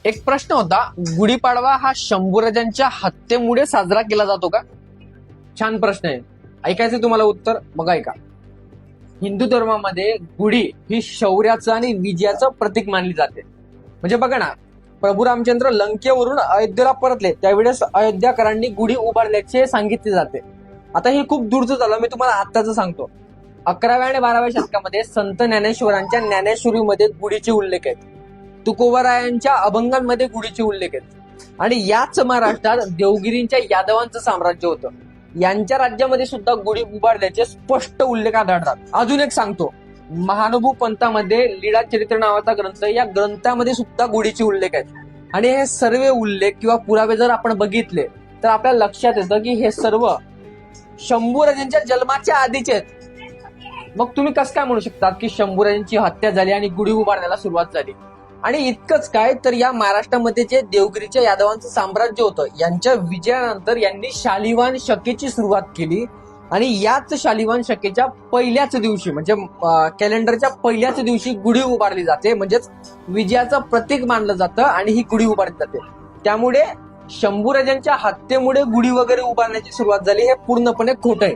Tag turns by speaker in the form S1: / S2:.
S1: एक प्रश्न होता, गुढीपाडवा हा शंभूराजांच्या हत्येमुळे साजरा केला जातो का? छान प्रश्न आहे. ऐकायचं तुम्हाला उत्तर? बघा ऐका. हिंदू धर्मामध्ये गुढी ही शौर्याचं आणि विजयाचं प्रतीक मानली जाते. म्हणजे बघा ना, प्रभू रामचंद्र लंकेवरून अयोध्येला परतले त्यावेळेस अयोध्याकरांनी गुढी उभारल्याचे सांगितले जाते. आता हे खूप दूरचं झालं, मी तुम्हाला आत्ताचं सांगतो. 11व्या आणि 12व्या शतकामध्ये संत ज्ञानेश्वरांच्या ज्ञानेश्वरीमध्ये गुढीचे उल्लेख आहेत. तुकोबारायांच्या अभंगांमध्ये गुढीचे उल्लेख आहेत. आणि याच महाराष्ट्रात देवगिरींच्या यादवांचं साम्राज्य होतं. यांच्या राज्यामध्ये सुद्धा गुढी उभारल्याचे स्पष्ट उल्लेख आढळतात. अजून एक सांगतो, महानुभू पंथामध्ये लीळा चरित्र नावाचा ग्रंथ, या ग्रंथामध्ये सुद्धा गुढीचे उल्लेख आहेत. आणि हे सर्व उल्लेख किंवा पुरावे जर आपण बघितले तर आपल्या लक्षात येतं की हे सर्व शंभूराजांच्या जन्माच्या आधीचे आहेत. मग तुम्ही कसं काय म्हणू शकता की शंभूराजांची हत्या झाली आणि गुढी उभारण्याला सुरुवात झाली? आणि इतकंच काय, तर या महाराष्ट्रामध्ये जे देवगिरीच्या यादवांचं साम्राज्य होतं, यांच्या विजयानंतर यांनी शालिवाहन शकेची सुरुवात केली. आणि याच शालिवाहन शकेच्या पहिल्याच दिवशी, म्हणजे कॅलेंडरच्या पहिल्याच दिवशी गुढी उभारली जाते. म्हणजेच विजयाचं प्रतीक मानलं जातं आणि ही गुढी उभारली जाते. त्यामुळे शंभूराजांच्या हत्येमुळे गुढी वगैरे उभारण्याची सुरुवात झाली हे पूर्णपणे खोटं आहे.